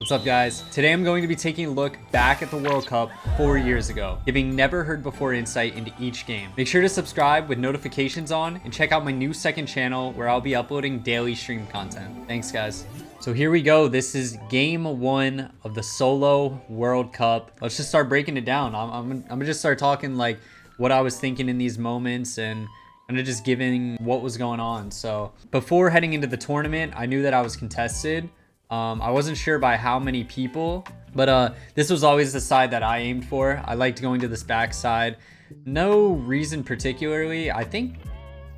What's up, guys? Today I'm going to be taking a look back at the World Cup 4 years ago, giving never heard before insight into each game. Make sure to subscribe with notifications on and check out my new second channel where I'll be uploading daily stream content. Thanks, guys. So here we go. This is game 1 of the solo World Cup. Let's just start breaking it down. I'm gonna just start talking like what I was thinking in these moments and kind of just giving what was going on. So before heading into the tournament, I knew that I was contested. I wasn't sure by how many people, but this was always the side that I aimed for. I liked going to this back side. No reason particularly. I think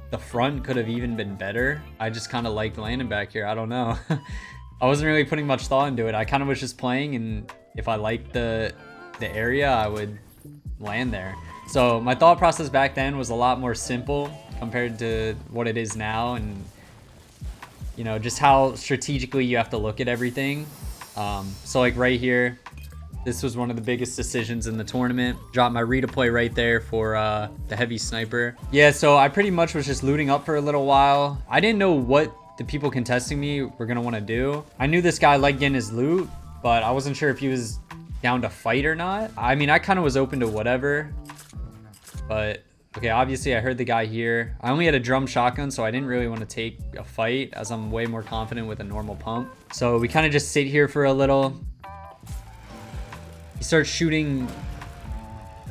the front could have even been better. I just kind of liked landing back here. I don't know. I wasn't really putting much thought into it. I kind of was just playing, and if I liked the area, I would land there. So my thought process back then was a lot more simple compared to what it is now, and you know, just how strategically you have to look at everything. So like right here, this was one of the biggest decisions in the tournament. Dropped my redeploy right there for the heavy sniper. Yeah, so I pretty much was just looting up for a little while. I didn't know what the people contesting me were gonna want to do. I knew this guy liked getting his loot, but I wasn't sure if he was down to fight or not. I mean, I kind of was open to whatever, but okay, obviously I heard the guy here. I only had a drum shotgun, so I didn't really want to take a fight as I'm way more confident with a normal pump. So we kind of just sit here for a little. He starts shooting,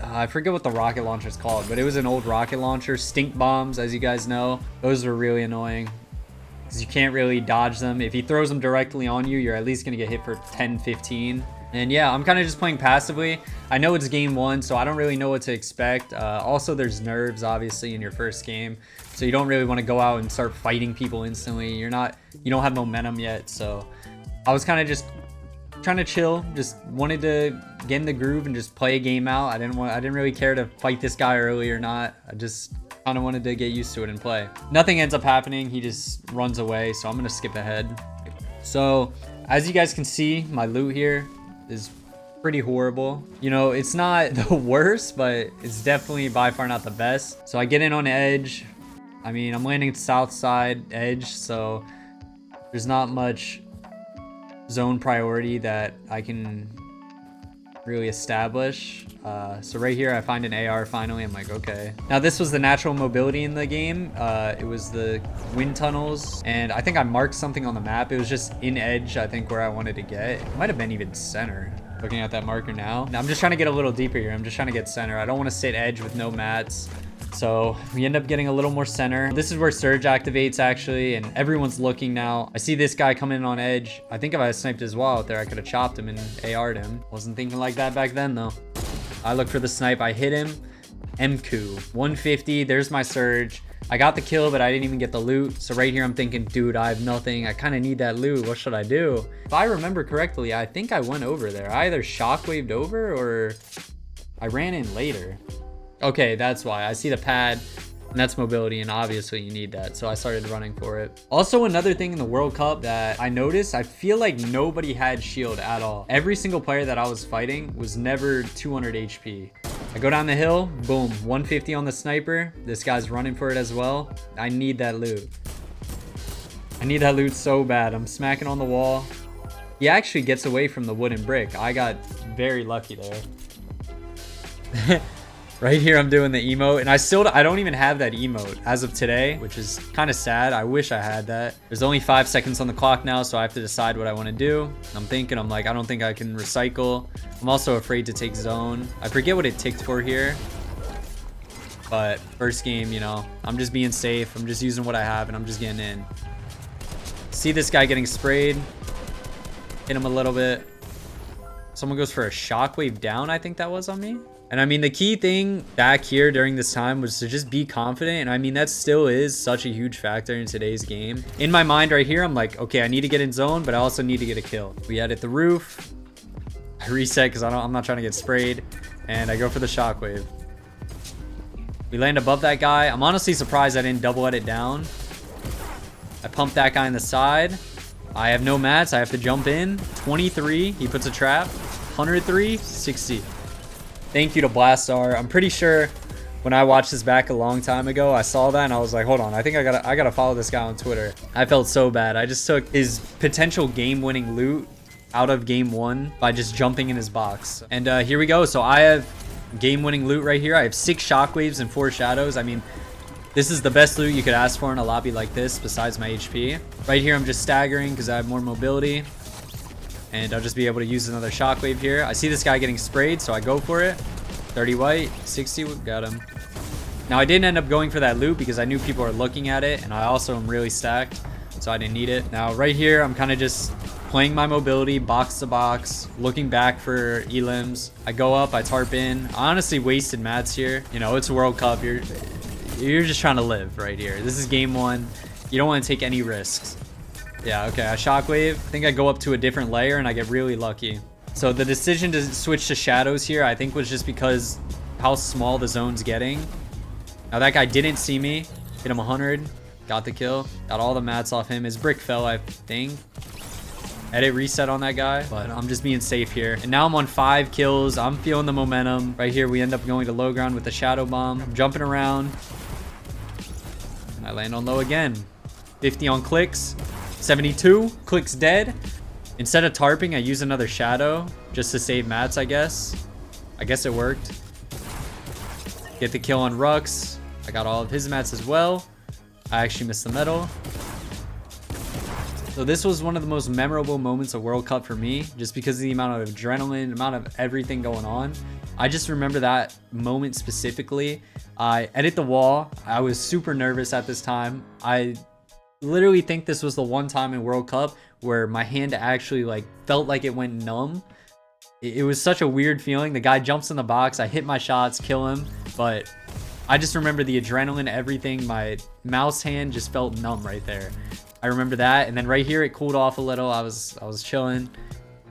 I forget what the rocket launcher is called, but it was an old rocket launcher. Stink bombs, as you guys know. Those are really annoying because you can't really dodge them. If he throws them directly on you, you're at least going to get hit for 10, 15. And yeah, I'm kind of just playing passively. I know it's game 1, so I don't really know what to expect. Also, there's nerves, obviously, in your first game. So you don't really want to go out and start fighting people instantly. You don't have momentum yet. So I was kind of just trying to chill. Just wanted to get in the groove and just play a game out. I didn't really care to fight this guy early or not. I just kind of wanted to get used to it and play. Nothing ends up happening. He just runs away. So I'm going to skip ahead. So as you guys can see, my loot here is pretty horrible. You know, it's not the worst, but it's definitely by far not the best. So I get in on edge. I mean, I'm landing south side edge, so there's not much zone priority that I can really establish. So right here I find an AR finally. I'm like, okay. Now this was the natural mobility in the game. It was the wind tunnels, and I think I marked something on the map. It was just in edge, I think, where I wanted to get. It might have been even center. Looking at that marker now. I'm just trying to get a little deeper here. I'm just trying to get center. I don't want to sit edge with no mats. So we end up getting a little more center. This is where surge activates actually, and everyone's looking now. I see this guy coming in on edge. I think if I had sniped his wall out there, I could have chopped him and AR'd him. Wasn't thinking like that back then though. I look for the snipe. I hit him. MQ 150. There's my surge. I got the kill, but I didn't even get the loot. So right here, I'm thinking, dude, I have nothing. I kind of need that loot. What should I do? If I remember correctly, I think I went over there. I either shockwaved over or I ran in later. Okay, that's why. I see the pad, and that's mobility, and obviously you need that. So I started running for it. Also, another thing in the World Cup that I noticed, I feel like nobody had shield at all. Every single player that I was fighting was never 200 HP. I go down the hill, boom, 150 on the sniper. This guy's running for it as well. I need that loot. I need that loot so bad. I'm smacking on the wall. He actually gets away from the wooden brick. I got very lucky there. Right here, I'm doing the emote, and I don't even have that emote as of today, which is kind of sad. I wish I had that. There's only 5 seconds on the clock now, so I have to decide what I want to do. I'm like, I don't think I can recycle. I'm also afraid to take zone. I forget what it ticked for here, but first game, you know, I'm just being safe. I'm just using what I have, and I'm just getting in. See this guy getting sprayed. Hit him a little bit. Someone goes for a shockwave down, I think that was on me. And I mean, the key thing back here during this time was to just be confident. And I mean, that still is such a huge factor in today's game. In my mind right here, I'm like, okay, I need to get in zone, but I also need to get a kill. We edit the roof. I reset because I'm not trying to get sprayed. And I go for the shockwave. We land above that guy. I'm honestly surprised I didn't double edit down. I pump that guy in the side. I have no mats. I have to jump in. 23. He puts a trap. 103. 60. Thank you to Blastar. I'm pretty sure when I watched this back a long time ago, I saw that and I was like, hold on, I think I gotta follow this guy on Twitter. I felt so bad. I just took his potential game-winning loot out of game 1 by just jumping in his box. And here we go. So I have game-winning loot right here. I have 6 shockwaves and 4 shadows. I mean, this is the best loot you could ask for in a lobby like this besides my HP. Right here, I'm just staggering because I have more mobility. And I'll just be able to use another shockwave here. I see this guy getting sprayed, so I go for it. 30 white, 60, got him. Now, I didn't end up going for that loot because I knew people were looking at it, and I also am really stacked, so I didn't need it. Now, right here, I'm kind of just playing my mobility, box to box, looking back for elims. I go up, I tarp in. I honestly wasted mats here. You know, it's a World Cup. You're just trying to live right here. This is game 1. You don't want to take any risks. Yeah, okay, I shockwave. I think I go up to a different layer, and I get really lucky. So the decision to switch to shadows here, I think, was just because how small the zone's getting. Now that guy didn't see me. Hit him 100. Got the kill. Got all the mats off him. His brick fell, I think. Edit reset on that guy. But I'm just being safe here. And now I'm on 5 kills. I'm feeling the momentum. Right here, we end up going to low ground with the shadow bomb. I'm jumping around. And I land on low again. 50 on clicks. 72. Clicks dead. Instead of tarping, I use another shadow. Just to save mats, I guess. I guess it worked. Get the kill on Rux. I got all of his mats as well. I actually missed the medal. So this was one of the most memorable moments of World Cup for me, just because of the amount of adrenaline, amount of everything going on. I just remember that moment specifically. I edit the wall. I was super nervous at this time. I literally think this was the one time in World Cup where my hand actually like felt like it went numb. It was such a weird feeling. The guy jumps in the box. I hit my shots, kill him. But I just remember the adrenaline, everything. My mouse hand just felt numb right there. I remember that. And then right here, it cooled off a little. I was chilling.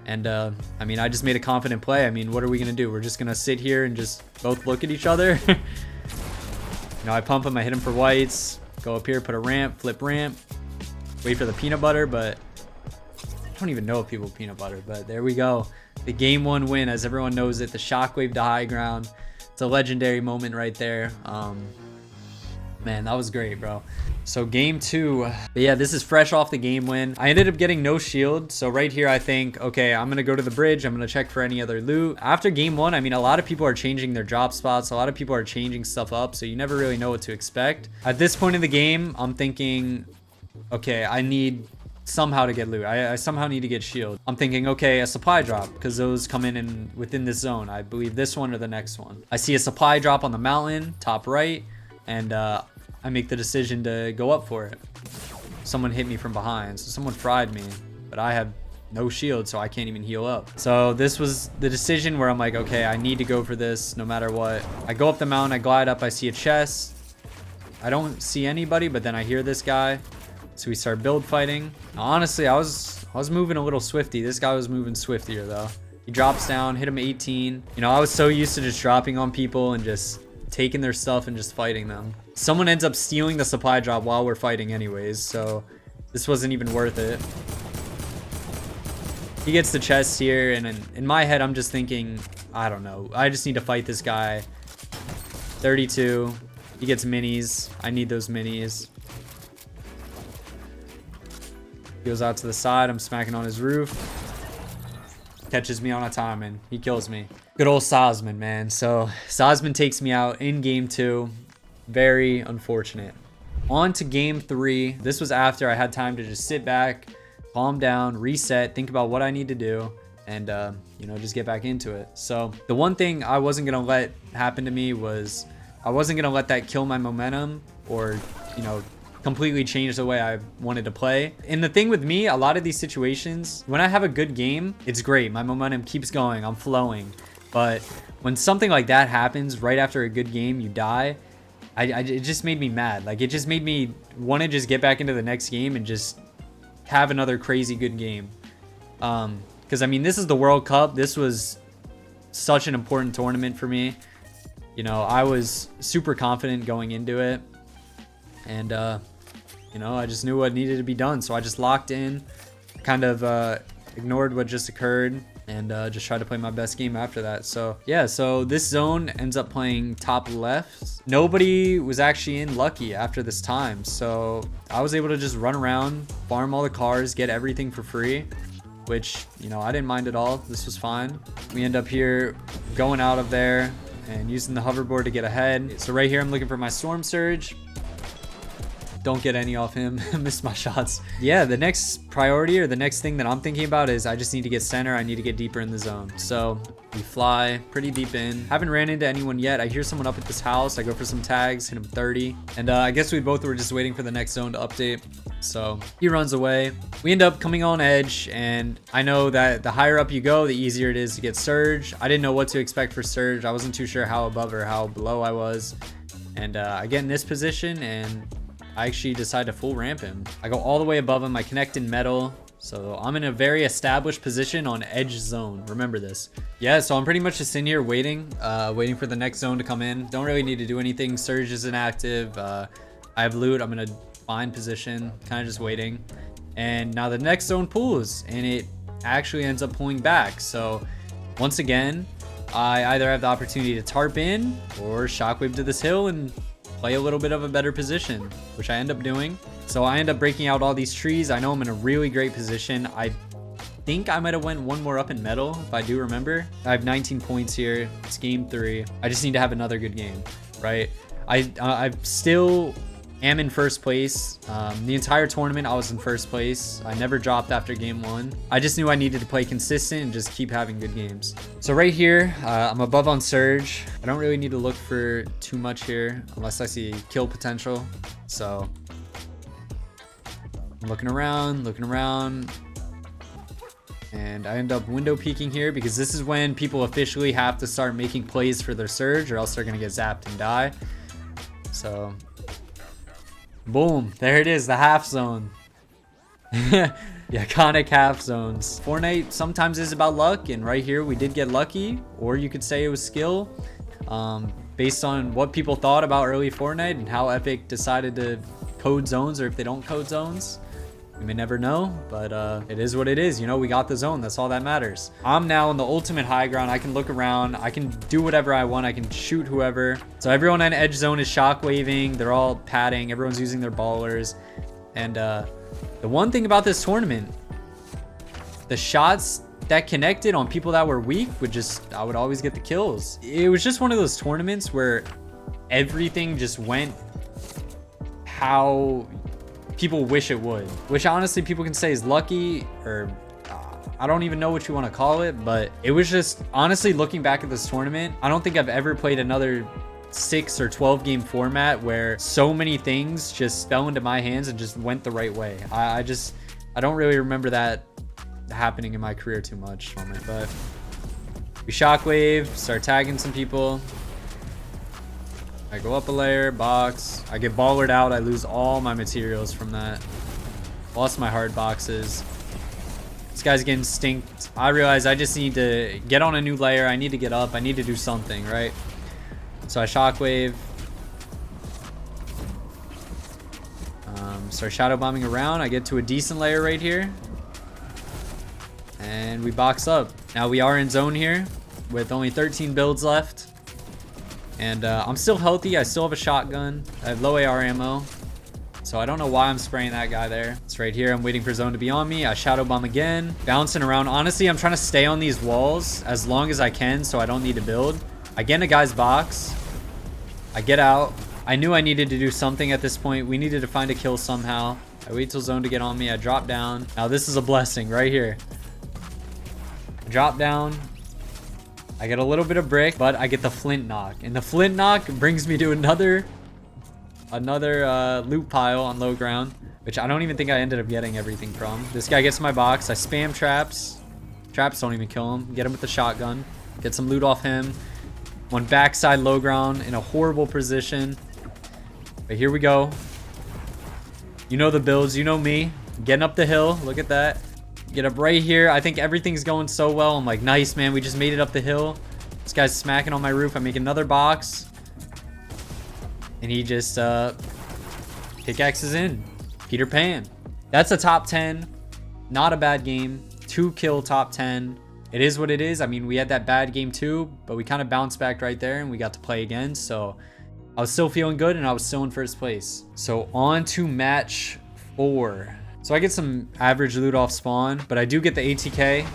And I mean, I just made a confident play. I mean, what are we going to do? We're just going to sit here and just both look at each other. You know, I pump him. I hit him for whites. Go up here, put a ramp, flip ramp. Wait for the peanut butter, but I don't even know if people peanut butter, but there we go. The game 1 win, as everyone knows it, the shockwave to high ground. It's a legendary moment right there. Man, that was great, bro. So game 2, but yeah, this is fresh off the game win. I ended up getting no shield. So right here, I think, okay, I'm going to go to the bridge. I'm going to check for any other loot. After game 1, I mean, a lot of people are changing their drop spots. A lot of people are changing stuff up. So you never really know what to expect. At this point in the game, I'm thinking, okay, I need somehow to get loot. I somehow need to get shield. I'm thinking, okay, a supply drop, because those come in within this zone. I believe this one or the next one. I see a supply drop on the mountain, top right, and I make the decision to go up for it. Someone hit me from behind, so someone fried me, but I have no shield, so I can't even heal up. So this was the decision where I'm like, okay, I need to go for this no matter what. I go up the mountain, I glide up, I see a chest. I don't see anybody, but then I hear this guy. So we start build fighting. Now, honestly, I was moving a little swifty. This guy was moving swiftier though. He drops down, hit him 18. You know, I was so used to just dropping on people and just taking their stuff and just fighting them. Someone ends up stealing the supply drop while we're fighting anyways, so this wasn't even worth it. He gets the chest here, and in my head, I'm just thinking, I don't know. I just need to fight this guy. 32. He gets minis. I need those minis. Goes out to the side. I'm smacking on his roof. Catches me on a timing. He kills me. Good old Sosman, man. So Sosman takes me out in game 2. Very unfortunate. On to game 3. This was after I had time to just sit back, calm down, reset, think about what I need to do, and you know, just get back into it. So the one thing I wasn't gonna let happen to me was I wasn't gonna let that kill my momentum or, you know, completely change the way I wanted to play. And the thing with me, a lot of these situations, when I have a good game, it's great. My momentum keeps going. I'm flowing. But when something like that happens right after a good game, you die, it just made me mad. Like, it just made me want to just get back into the next game and just have another crazy good game. Because, I mean, this is the World Cup. This was such an important tournament for me. You know, I was super confident going into it. And, you know, I just knew what needed to be done. So I just locked in, kind of ignored what just occurred, and just tried to play my best game after that. So, yeah, so this zone ends up playing top left. Nobody was actually in lucky after this time. So I was able to just run around, farm all the cars, get everything for free. which, you know, I didn't mind at all. This was fine. We end up here going out of there and using the hoverboard to get ahead. So right here, I'm looking for my Storm Surge. Don't get any off him. Missed my shots. Yeah, the next priority or the next thing that I'm thinking about is I just need to get center. I need to get deeper in the zone. So we fly pretty deep in. Haven't ran into anyone yet. I hear someone up at this house. I go for some tags, hit him 30. And I guess we both were just waiting for the next zone to update. So he runs away. We end up coming on edge, and I know that the higher up you go, the easier it is to get Surge. I didn't know what to expect for Surge. I wasn't too sure how above or how below I was. And I get in this position, and I actually decide to full ramp him. I go all the way above him. I connect in metal. So I'm in a very established position on edge zone. Remember this. Yeah, so I'm pretty much just in here waiting for the next zone to come in. Don't really need to do anything. Surge is inactive. I have loot. I'm in a fine position, kind of just waiting. And now the next zone pulls, and it actually ends up pulling back. So once again, I either have the opportunity to tarp in or shockwave to this hill and play a little bit of a better position, which I end up doing. So I end up breaking out all these trees. I know I'm in a really great position. I think I might have went one more up in metal, if I do remember. I have 19 points here. It's game 3. I just need to have another good game, right? I still am in first place. The entire tournament, I was in first place. I never dropped after game 1. I just knew I needed to play consistent and just keep having good games. So right here, I'm above on Surge. I don't really need to look for too much here unless I see kill potential. So I'm looking around, and I end up window peeking here because this is when people officially have to start making plays for their Surge, or else they're gonna get zapped and die. So boom, there it is, the half zone. The iconic half zones. Fortnite sometimes is about luck, and right here we did get lucky, or you could say it was skill. Based on what people thought about early Fortnite and how Epic decided to code zones, or if they don't code zones. We may never know, but it is what it is. You know, we got the zone. That's all that matters. I'm now on the ultimate high ground. I can look around. I can do whatever I want. I can shoot whoever. So everyone in edge zone is shockwaving. They're all padding. Everyone's using their ballers. And the one thing about this tournament, the shots that connected on people that were weak I would always get the kills. It was just one of those tournaments where everything just went how people wish it would, which honestly people can say is lucky, or I don't even know what you want to call it, but it was just, honestly, looking back at this tournament, I don't think I've ever played another 6 or 12 game format where so many things just fell into my hands and just went the right way. I don't really remember that happening in my career too much. But we shockwave, start tagging some people. I go up a layer, box. I get ballered out. I lose all my materials from that. Lost my hard boxes. This guy's getting stinked. I realize I just need to get on a new layer. I need to get up. I need to do something, right? So I shockwave. Start shadow bombing around. I get to a decent layer right here. And we box up. Now we are in zone here with only 13 builds left. And I'm still healthy. I still have a shotgun. I have low AR ammo. So I don't know why I'm spraying that guy there. It's right here. I'm waiting for zone to be on me. I shadow bomb again. Bouncing around. Honestly, I'm trying to stay on these walls as long as I can so I don't need to build. I get in a guy's box. I get out. I knew I needed to do something at this point. We needed to find a kill somehow. I wait till zone to get on me. I drop down. Now this is a blessing right here. I drop down. I get a little bit of brick, but I get the flint knock. And the flint knock brings me to another loot pile on low ground, which I don't even think I ended up getting everything from. This guy gets in my box. I spam traps. Traps don't even kill him. Get him with the shotgun. Get some loot off him. One backside low ground in a horrible position. But here we go. You know the builds. You know me. Getting up the hill. Look at that. Get up right here. I think everything's going so well. I'm like, nice, man. We just made it up the hill. This guy's smacking on my roof. I make another box. And he just pickaxes in. Peter Pan. That's a top 10. Not a bad game. 2-kill top 10. It is what it is. I mean, we had that bad game too, but we kind of bounced back right there and we got to play again. So I was still feeling good and I was still in first place. So on to match 4. So I get some average loot off spawn, but I do get the ATK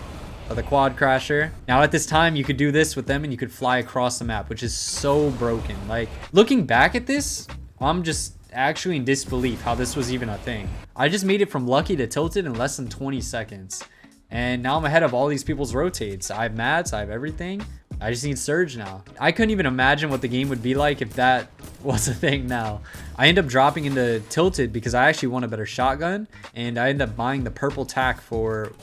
of the quad crasher. Now at this time, you could do this with them and you could fly across the map, which is so broken. Like, looking back at this, I'm just actually in disbelief how this was even a thing. I just made it from lucky to tilted in less than 20 seconds. And now I'm ahead of all these people's rotates. I have mats, I have everything. I just need surge now. I couldn't even imagine what the game would be like if that was a thing now. I end up dropping into tilted because I actually want a better shotgun. And I end up buying the purple tack for...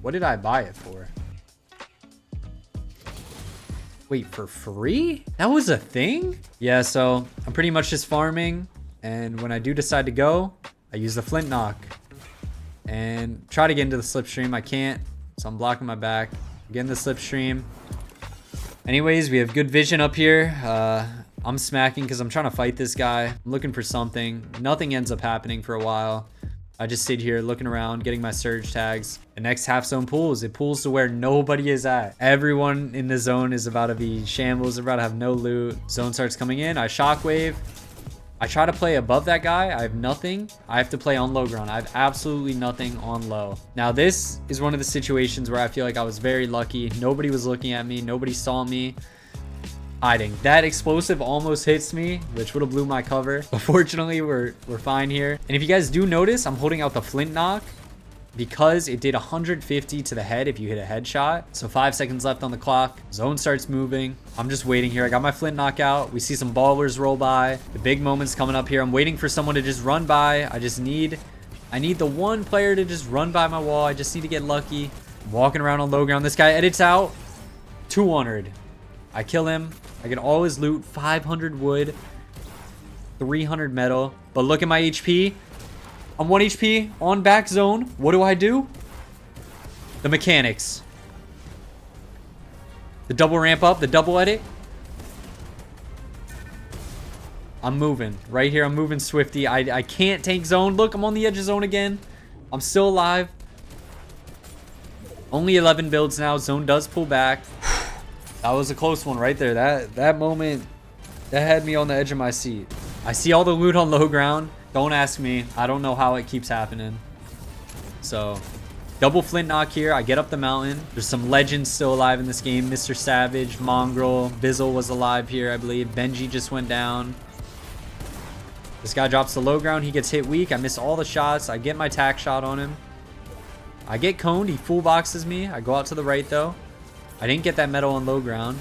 What did I buy it for? Wait, for free? That was a thing? Yeah, so I'm pretty much just farming. And when I do decide to go, I use the flint knock. And try to get into the slipstream. I can't, so I'm blocking my back. Get in the slipstream. Anyways, we have good vision up here. I'm smacking because I'm trying to fight this guy. I'm looking for something. Nothing ends up happening for a while. I just sit here looking around, getting my surge tags. The next half zone pulls. It pulls to where nobody is at. Everyone in the zone is about to be shambles. They're about to have no loot. Zone starts coming in. I shockwave. I try to play above that guy. I have nothing. I have to play on low ground. I have absolutely nothing on low. Now, this is one of the situations where I feel like I was very lucky. Nobody was looking at me. Nobody saw me hiding. That explosive almost hits me, which would have blew my cover. But fortunately, we're fine here. And if you guys do notice, I'm holding out the flint knock because it did 150 to the head if you hit a headshot. So 5 seconds left on the clock. Zone starts moving. I'm just waiting here. I got my flint knock out. We see some ballers roll by. The big moment's coming up here. I'm waiting for someone to just run by. I need the one player to just run by my wall. I just need to get lucky. I'm walking around on low ground. This guy edits out. 200. I kill him. I get all his loot. 500 wood. 300 metal. But look at my HP. I'm 1 HP on back zone. What do? The mechanics. The double ramp up. The double edit. I'm moving. Right here, I'm moving swifty. I can't tank zone. Look, I'm on the edge of zone again. I'm still alive. Only 11 builds now. Zone does pull back. That was a close one right there. That moment, that had me on the edge of my seat. I see all the loot on low ground. Don't ask me. I don't know how it keeps happening. So, double flint knock here. I get up the mountain. There's some legends still alive in this game. Mr. Savage, Mongrel, Bizzle was alive here, I believe. Benji just went down. This guy drops the low ground. He gets hit weak. I miss all the shots. I get my tack shot on him. I get coned. He full boxes me. I go out to the right, though. I didn't get that metal on low ground.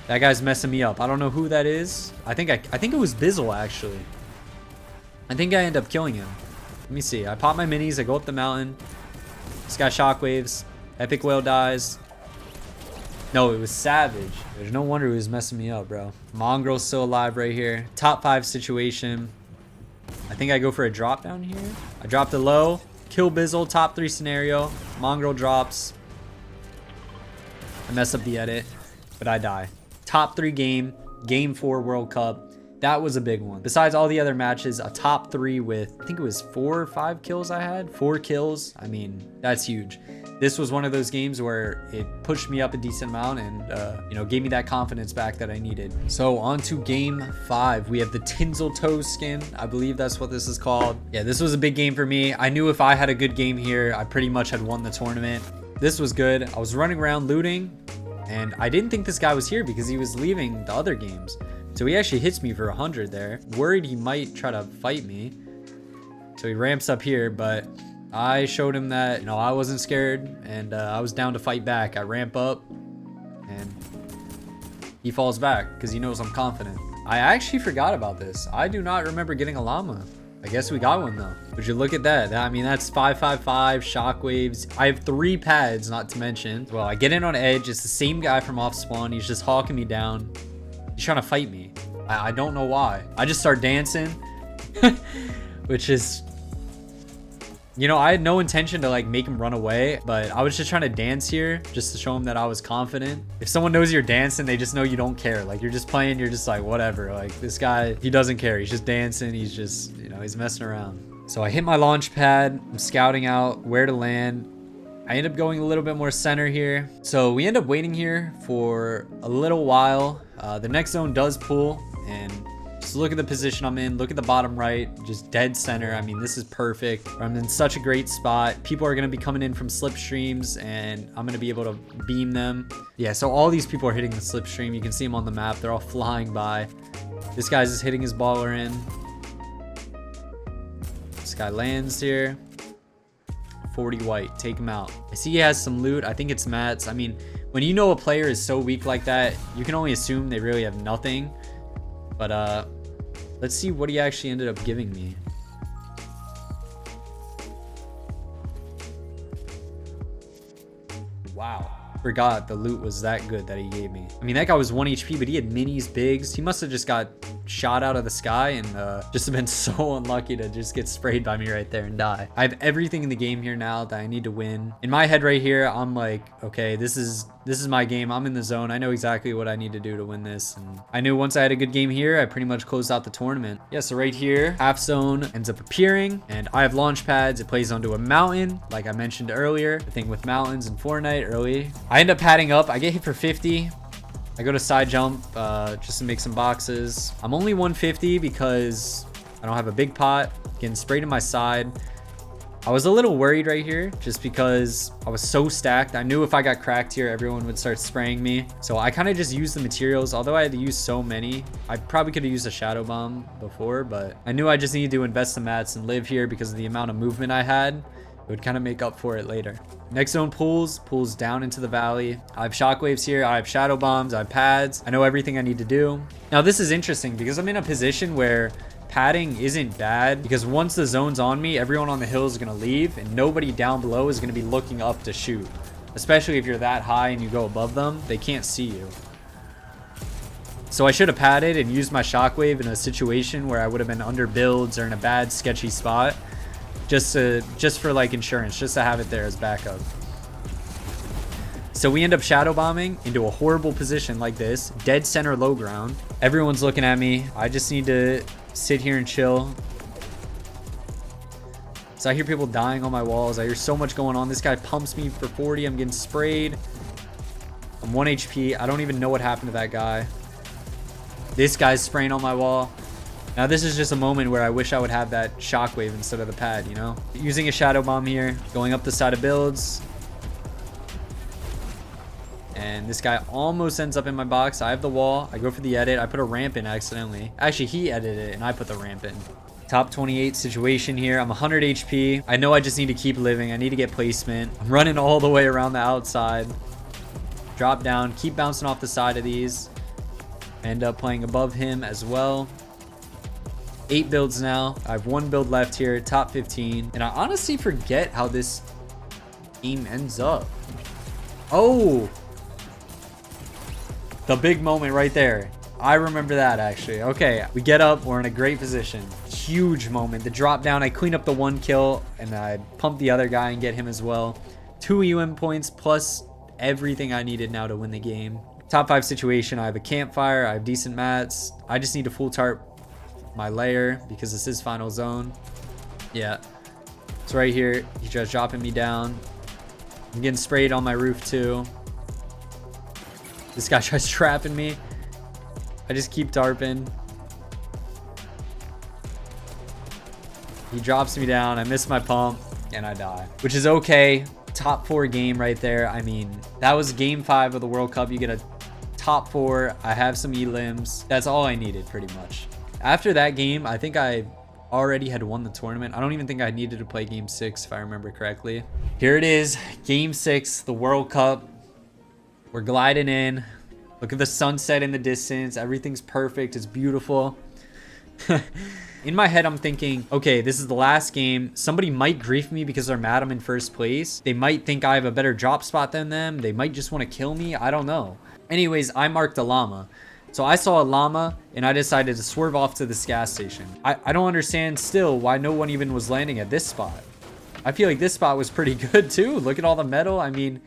That guy's messing me up. I don't know who that is. I think it was Bizzle, actually. I think I end up killing him. Let me see. I pop my minis. I go up the mountain. This guy shockwaves. Epic Whale dies. No, it was Savage. There's no wonder he was messing me up, bro. Mongrel's still alive right here. Top 5 situation. I think I go for a drop down here. I drop the low. Kill Bizzle. Top 3 scenario. Mongrel drops. I mess up the edit, but I die. Top 3 game. Game 4 World Cup. That was a big one. Besides all the other matches, a top 3 with, I think it was 4 or 5 kills I had. 4 kills. I mean, that's huge. This was one of those games where it pushed me up a decent amount and, you know, gave me that confidence back that I needed. So on to game 5. We have the Tinsel Toes skin. I believe that's what this is called. Yeah, this was a big game for me. I knew if I had a good game here, I pretty much had won the tournament. This was good. I was running around looting and I didn't think this guy was here because he was leaving the other games. So he actually hits me for 100 there. Worried he might try to fight me. So he ramps up here, but I showed him that, you know, I wasn't scared and I was down to fight back. I ramp up and he falls back because he knows I'm confident. I actually forgot about this. I do not remember getting a llama. I guess we got one though. Would you look at that? I mean, that's 555 shockwaves. I have 3 pads, not to mention. Well, I get in on edge. It's the same guy from off spawn. He's just hawking me down. He's trying to fight me. I don't know why. I just start dancing, which is, you know, I had no intention to like make him run away, but I was just trying to dance here just to show him that I was confident. If someone knows you're dancing, they just know you don't care. Like, you're just playing, you're just like, whatever. Like, this guy, he doesn't care. He's just dancing. He's just, you know, he's messing around. So I hit my launch pad. I'm scouting out where to land. I end up going a little bit more center here. So we end up waiting here for a little while. The next zone does pull and Just look at the position I'm in. Look at the bottom right, just dead center. I mean, this is perfect. I'm in such a great spot. People are going to be coming in from slipstreams, and I'm going to be able to beam them. Yeah, so all these people are hitting the slipstream. You can see them on the map. They're all flying by. This guy's just hitting his baller in. This guy lands here. 40 white. Take him out. I see he has some loot. I think it's mats. I mean, when you know a player is so weak like that, you can only assume they really have nothing. But let's see what he actually ended up giving me. Wow. Forgot the loot was that good that he gave me. I mean, that guy was 1 HP, but he had minis, bigs. He must have just got shot out of the sky and just have been so unlucky to just get sprayed by me right there and die. I have everything in the game here now that I need to win. In my head right here, I'm like, okay, this is my game. I'm in the zone. I know exactly what I need to do to win this. And I knew once I had a good game here, I pretty much closed out the tournament. Yeah, so right here, half zone ends up appearing, and I have launch pads. It plays onto a mountain, like I mentioned earlier. The thing with mountains in Fortnite early. I end up padding up. I get hit for 50. I go to side jump just to make some boxes. I'm only 150 because I don't have a big pot. Getting sprayed in my side. I was a little worried right here just because I was so stacked. I knew if I got cracked here, everyone would start spraying me. So I kind of just used the materials. Although I had to use so many, I probably could have used a shadow bomb before, but I knew I just needed to invest the mats and live here because of the amount of movement I had. It would kind of make up for it later. Next zone pulls down into the valley. I have shockwaves here. I have shadow bombs. I have pads. I know everything I need to do. Now this is interesting because I'm in a position where padding isn't bad, because once the zone's on me, everyone on the hill is going to leave and nobody down below is going to be looking up to shoot. Especially if you're that high and you go above them, they can't see you. So I should have padded and used my shockwave in a situation where I would have been under builds or in a bad sketchy spot. Just for like insurance, just to have it there as backup. So we end up shadow bombing into a horrible position like this, dead center low ground. Everyone's looking at me. I just need to sit here and chill. So I hear people dying on my walls. I hear so much going on. This guy pumps me for 40. I'm getting sprayed. I'm 1 HP. I don't even know what happened to that guy. This guy's spraying on my wall. Now this is just a moment where I wish I would have that shockwave instead of the pad, you know? Using a shadow bomb here, going up the side of builds. And this guy almost ends up in my box. I have the wall. I go for the edit. I put a ramp in accidentally. Actually, he edited it and I put the ramp in. Top 28 situation here. I'm 100 HP. I know I just need to keep living. I need to get placement. I'm running all the way around the outside. Drop down. Keep bouncing off the side of these. End up playing above him as well. 8 builds now. I have 1 build left here. Top 15. And I honestly forget how this game ends up. Oh! The big moment right there. I remember that actually. Okay, we get up. We're in a great position. Huge moment. The drop down. I clean up the 1 kill and I pump the other guy and get him as well. 2 UM points plus everything I needed now to win the game. Top 5 situation. I have a campfire. I have decent mats. I just need to full tarp my layer because this is final zone. Yeah, it's right here. He's just dropping me down. I'm getting sprayed on my roof too. This guy tries trapping me. I just keep tarping. He drops me down. I miss my pump and I die, which is okay. Top 4 game right there. I mean, that was game 5 of the World Cup. You get a top 4. I have some elims. That's all I needed pretty much. After that game, I think I already had won the tournament. I don't even think I needed to play game 6 if I remember correctly. Here it is, game 6, the World Cup. We're gliding in. Look at the sunset in the distance. Everything's perfect. It's beautiful. In my head, I'm thinking, okay, this is the last game. Somebody might grief me because they're mad I'm in first place. They might think I have a better drop spot than them. They might just want to kill me. I don't know. Anyways, I marked a llama. So I saw a llama and I decided to swerve off to this gas station. I don't understand still why no one even was landing at this spot. I feel like this spot was pretty good too. Look at all the metal. I mean,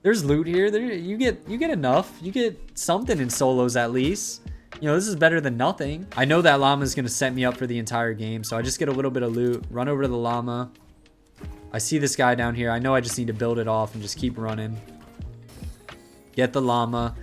there's loot here. You get enough. You get something in solos at least. You know, this is better than nothing. I know that llama is going to set me up for the entire game. So I just get a little bit of loot. Run over to the llama. I see this guy down here. I know I just need to build it off and just keep running. Get the llama.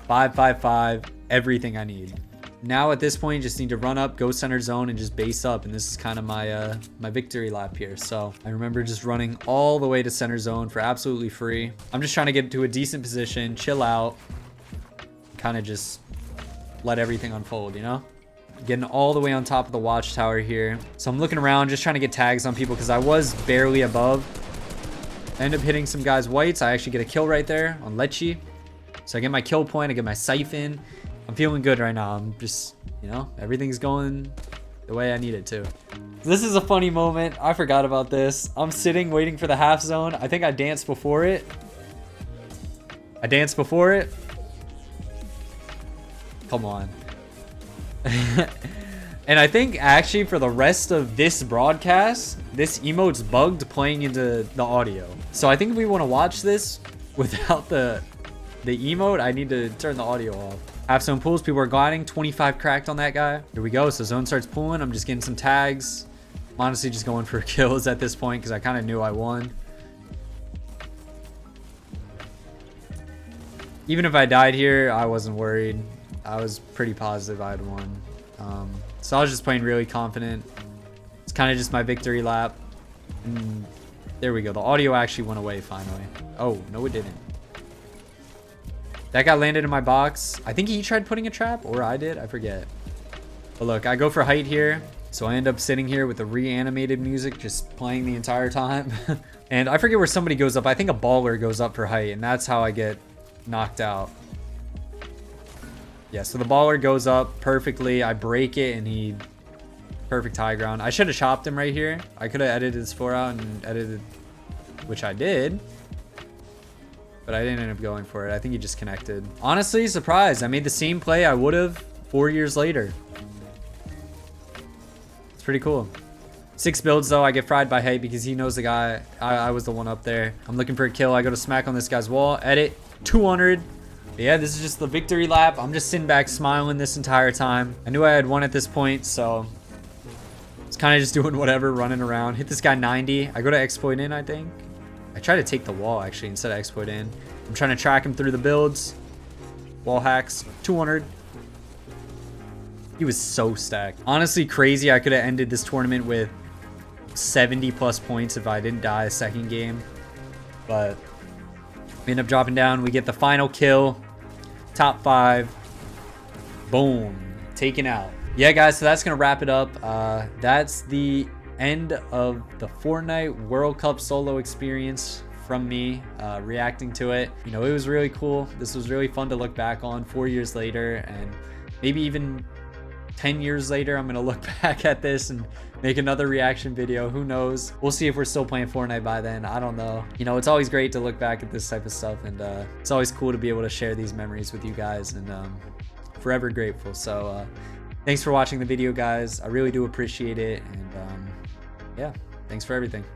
555. Everything I need. Now at this point, just need to run up, go center zone, and just base up. And this is kind of my my victory lap here. So I remember just running all the way to center zone for absolutely free. I'm just trying to get to a decent position, chill out, kind of just let everything unfold, you know? Getting all the way on top of the watchtower here. So I'm looking around, just trying to get tags on people because I was barely above. I end up hitting some guys' whites. I actually get a kill right there on Lechi. So I get my kill point, I get my siphon. I'm feeling good right now. I'm just, you know, everything's going the way I need it to. This is a funny moment. I forgot about this. I'm sitting waiting for the half zone. I think I danced before it. Come on. And I think actually for the rest of this broadcast, this emote's bugged playing into the audio. So I think if we want to watch this without the emote, I need to turn the audio off. Half zone pulls, people are gliding, 25 cracked on that guy. Here we go, so zone starts pulling. I'm just getting some tags. I'm honestly just going for kills at this point because I kind of knew I won. Even if I died here, I wasn't worried. I was pretty positive I had won. So I was just playing really confident. It's kind of just my victory lap. And there we go. The audio actually went away finally. Oh, no it didn't. That guy landed in my box. I think he tried putting a trap, or I did. I forget. But look, I go for height here. So I end up sitting here with the reanimated music just playing the entire time. And I forget where somebody goes up. I think a baller goes up for height, and that's how I get knocked out. Yeah, so the baller goes up perfectly. I break it, and he... Perfect high ground. I should have chopped him right here. I could have edited his 4 out and edited... Which I did. But I didn't end up going for it. I think he just connected. Honestly, surprised. I made the same play I would have 4 years later. It's pretty cool. 6 builds, though. I get fried by Hay because he knows the guy. I was the one up there. I'm looking for a kill. I go to smack on this guy's wall. Edit. 200. But yeah, this is just the victory lap. I'm just sitting back smiling this entire time. I knew I had won at this point, so it's kind of just doing whatever, running around. Hit this guy 90. I go to exploit in, I think. I try to take the wall, actually, instead of exploit in. I'm trying to track him through the builds. Wall hacks. 200. He was so stacked. Honestly, crazy. I could have ended this tournament with 70 plus points if I didn't die a second game. But we end up dropping down. We get the final kill. Top 5. Boom. Taken out. Yeah, guys, so that's going to wrap it up. That's the end of the Fortnite World Cup solo experience from me, reacting to it. You know, it was really cool. This was really fun to look back on 4 years later, and maybe even 10 years later, I'm going to look back at this and make another reaction video. Who knows? We'll see if we're still playing Fortnite by then. I don't know. You know, it's always great to look back at this type of stuff, and it's always cool to be able to share these memories with you guys, and forever grateful. So thanks for watching the video, guys. I really do appreciate it, and yeah, thanks for everything.